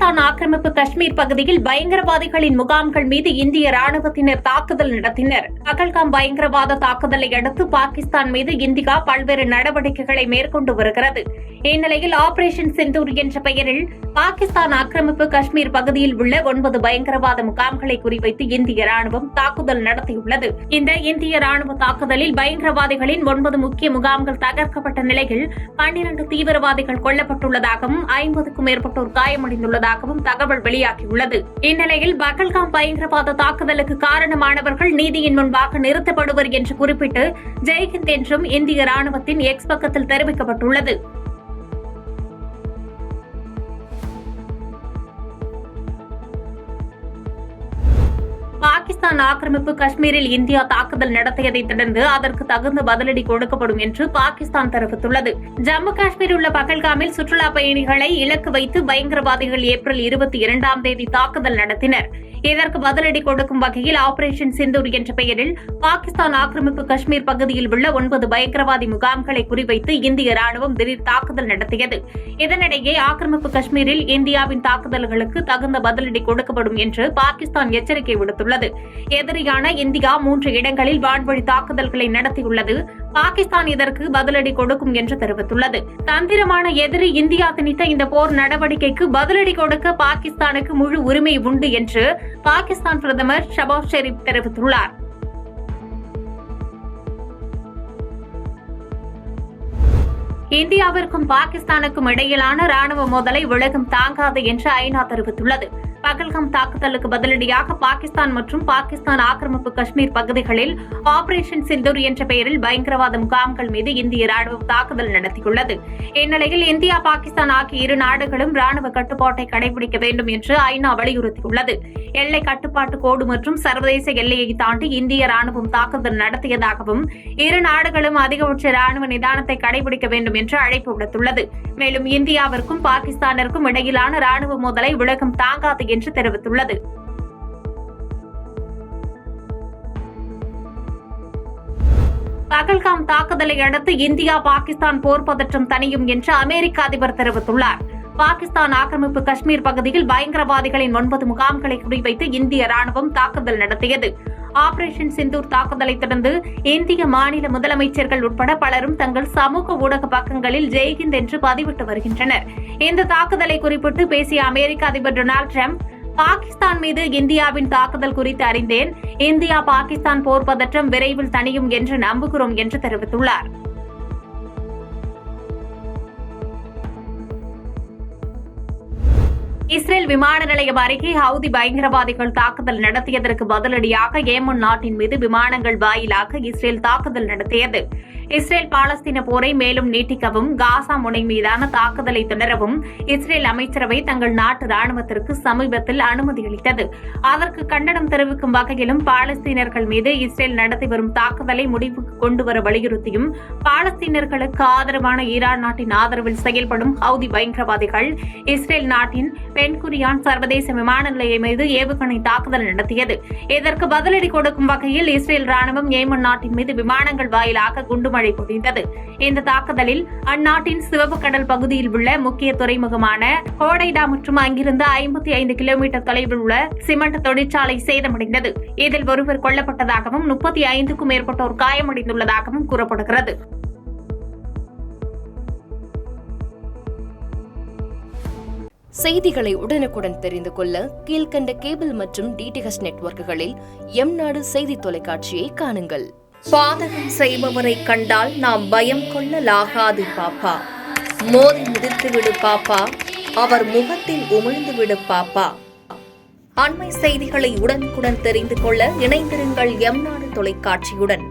பாகிஸ்தான் ஆக்கிரமிப்பு காஷ்மீர் பகுதியில் பயங்கரவாதிகளின் முகாம்கள் மீது இந்திய ராணுவத்தினர் தாக்குதல் நடத்தினர். பகல்காம் பயங்கரவாத தாக்குதலை அடுத்து பாகிஸ்தான் மீது இந்தியா பல்வேறு நடவடிக்கைகளை மேற்கொண்டு வருகிறது. இந்நிலையில் ஆபரேஷன் சிந்தூர் என்ற பெயரில் பாகிஸ்தான் ஆக்கிரமிப்பு காஷ்மீர் பகுதியில் உள்ள 9 பயங்கரவாத முகாம்களை குறிவைத்து இந்திய ராணுவம் தாக்குதல் நடத்தியுள்ளது. இந்த இந்திய ராணுவ தாக்குதலில் பயங்கரவாதிகளின் 9 முக்கிய முகாம்கள் தகர்க்கப்பட்ட நிலையில் 12 தீவிரவாதிகள் கொல்லப்பட்டுள்ளதாகவும் 50க்கும் மேற்பட்டோர் காயமடைந்துள்ளதாகவும் தகவல் வெளியாகியுள்ளது. இந்நிலையில் பகல்காம் பயங்கரவாத தாக்குதலுக்கு காரணமானவர்கள் நீதியின் முன்பாக நிறுத்தப்படுவர் என்று குறிப்பிட்டு ஜெய்ஹிந்த் என்றும் இந்திய ராணுவத்தின் எக்ஸ் பக்கத்தில் தெரிவிக்கப்பட்டுள்ளது. பாகிஸ்தான் ஆக்கிரமிப்பு காஷ்மீரில் இந்தியா தாக்குதல் நடத்தியதை தொடர்ந்து அதற்கு தகுந்த பதிலடி கொடுக்கப்படும் என்று பாகிஸ்தான் தெரிவித்துள்ளது. ஜம்மு காஷ்மீரில் உள்ள பகல்காமில் சுற்றுலா பயணிகளை இலக்கு வைத்து பயங்கரவாதிகள் ஏப்ரல் 22ஆம் தேதி தாக்குதல் நடத்தினர். இதற்கு பதிலடி கொடுக்கும் வகையில் ஆபரேஷன் சிந்தூர் என்ற பெயரில் பாகிஸ்தான் ஆக்கிரமிப்பு காஷ்மீர் பகுதியில் உள்ள 9 பயங்கரவாதி முகாம்களை குறிவைத்து இந்திய ராணுவம் திடீர் தாக்குதல் நடத்தியது. இதனிடையே ஆக்கிரமிப்பு காஷ்மீரில் இந்தியாவின் தாக்குதல்களுக்கு தகுந்த பதிலடி கொடுக்கப்படும் என்று பாகிஸ்தான் எச்சரிக்கை விடுத்துள்ளது. எதிரியான இந்தியா 3 இடங்களில் வான்வழி தாக்குதல்களை நடத்தியுள்ளது. பாகிஸ்தான் இதற்கு பதிலடி கொடுக்கும் என்று தெரிவித்துள்ளது. தந்திரமான எதிரி இந்தியா திணித்த இந்த போர் நடவடிக்கைக்கு பதிலடி கொடுக்க பாகிஸ்தானுக்கு முழு உரிமை உண்டு என்று பாகிஸ்தான் பிரதமர் ஷபாஸ் ஷெரீப் தெரிவித்துள்ளார். இந்தியாவிற்கும் பாகிஸ்தானுக்கும் இடையிலான ராணுவ மோதலை உலகம் தாங்காது என்று ஐநா தெரிவித்துள்ளது. பகல்காம் தாக்குதலுக்கு பதிலடியாக பாகிஸ்தான் மற்றும் பாகிஸ்தான் ஆக்கிரமிப்பு காஷ்மீர் பகுதிகளில் ஆபரேஷன் சிந்தூர் என்ற பெயரில் பயங்கரவாத முகாம்கள் மீது இந்திய ராணுவம் தாக்குதல் நடத்தியுள்ளது. இந்நிலையில் இந்தியா பாகிஸ்தான் ஆகிய இரு நாடுகளும் ராணுவ கட்டுப்பாட்டை கடைபிடிக்க வேண்டும் என்று ஐநா வலியுறுத்தியுள்ளது. எல்லை கட்டுப்பாட்டு கோடு மற்றும் சர்வதேச எல்லையை தாண்டி இந்திய ராணுவம் தாக்குதல் நடத்தியதாகவும் இரு நாடுகளும் அதிகபட்ச ராணுவ நிதானத்தை கடைபிடிக்க வேண்டும் என்று அழைப்பு விடுத்துள்ளது. மேலும் இந்தியாவிற்கும் பாகிஸ்தானிற்கும் இடையிலான ராணுவ மோதலை உலகம் தாங்காது என்று தெரிவித்துள்ளது. பகல்காம் தாக்குதலை அடுத்து இந்தியா பாகிஸ்தான் போர் பதற்றம் தணியும் என்று அமெரிக்க அதிபர் தெரிவித்துள்ளார். பாகிஸ்தான் ஆக்கிரமிப்பு காஷ்மீர் பகுதியில் பயங்கரவாதிகளின் 9 முகாம்களை குறிவைத்து இந்திய ராணுவம் தாக்குதல் நடத்தியது. ஆபரேஷன் சிந்தூர் தாக்குதலை தொடர்ந்து இந்திய மாநில முதலமைச்சர்கள் உட்பட பலரும் தங்கள் சமூக ஊடக பக்கங்களில் ஜெய்ஹிந்த் என்று பதிவிட்டு வருகின்றனர். இந்த தாக்குதலை குறிப்பிட்டு பேசிய அமெரிக்க அதிபர் டொனால்டு டிரம்ப், பாகிஸ்தான் மீது இந்தியாவின் தாக்குதல் குறித்து அறிந்தேன். இந்தியா பாகிஸ்தான் போர் பதற்றம் விரைவில் தணியும் என்று நம்புகிறோம் என்று தெரிவித்துள்ளார். இஸ்ரேல் விமான நிலையம் அருகே ஹவுதி பயங்கரவாதிகள் தாக்குதல் நடத்தியதற்கு பதிலடியாக ஏமன் நாட்டின் மீது விமானங்கள் வாயிலாக இஸ்ரேல் தாக்குதல் நடத்தியது. இஸ்ரேல் பாலஸ்தீன போரை மேலும் நீட்டிக்கவும் காசா முனை மீதான தாக்குதலை தொடரவும் இஸ்ரேல் அமைச்சரவை தங்கள் நாட்டு ராணுவத்திற்கு சமீபத்தில் அனுமதி அளித்தது. அதற்கு கண்டனம் தெரிவிக்கும் வகையிலும் பாலஸ்தீனர்கள் மீது இஸ்ரேல் நடத்தி வரும் தாக்குதலை முடிவுக்கு கொண்டுவர வலியுறுத்தியும் பாலஸ்தீனர்களுக்கு ஆதரவான ஈரான் நாட்டின் ஆதரவில் செயல்படும் ஹவுதி பயங்கரவாதிகள் இஸ்ரேல் நாட்டின் பென்குரியான் சர்வதேச விமான நிலையம் மீது ஏவுகணை தாக்குதல் நடத்தியது. இதற்கு பதிலடி கொடுக்கும் வகையில் இஸ்ரேல் ராணுவம் ஏமன் நாட்டின் மீது விமானங்கள் வாயிலாக குண்டுமழை பொழிந்தது. இந்த தாக்குதலில் அந்நாட்டின் சிவப்பு கடல் பகுதியில் உள்ள முக்கிய துறைமுகமான ஹோடைடா மற்றும் அங்கிருந்து 55 கிலோமீட்டர் தொலைவில் உள்ள சிமெண்ட் தொழிற்சாலை சேதமடைந்தது. இதில் ஒருவர் கொல்லப்பட்டதாகவும் 35க்கும் மேற்பட்டோர் காயமடைந்துள்ளதாகவும் கூறப்படுகிறது. செய்திகளை உடனுக்குடன் தெரிந்து கொள்ள கீழ்கண்ட கேபிள் மற்றும் டிடிஎச் நெட்வொர்க்குகளில் எம்நாடு செய்தி தொலைக்காட்சியை காணுங்கள். பாதகம் செய்பவரை கண்டால் நாம் பயம் கொள்ளலாகாது பாப்பா. மோதி மிதித்துவிடு பாப்பா, அவர் முகத்தில் உமிழ்ந்துவிடு பாப்பா. அண்மை செய்திகளை உடனுக்குடன் தெரிந்து கொள்ள இணைந்திருங்கள் எம்நாடு தொலைக்காட்சியுடன்.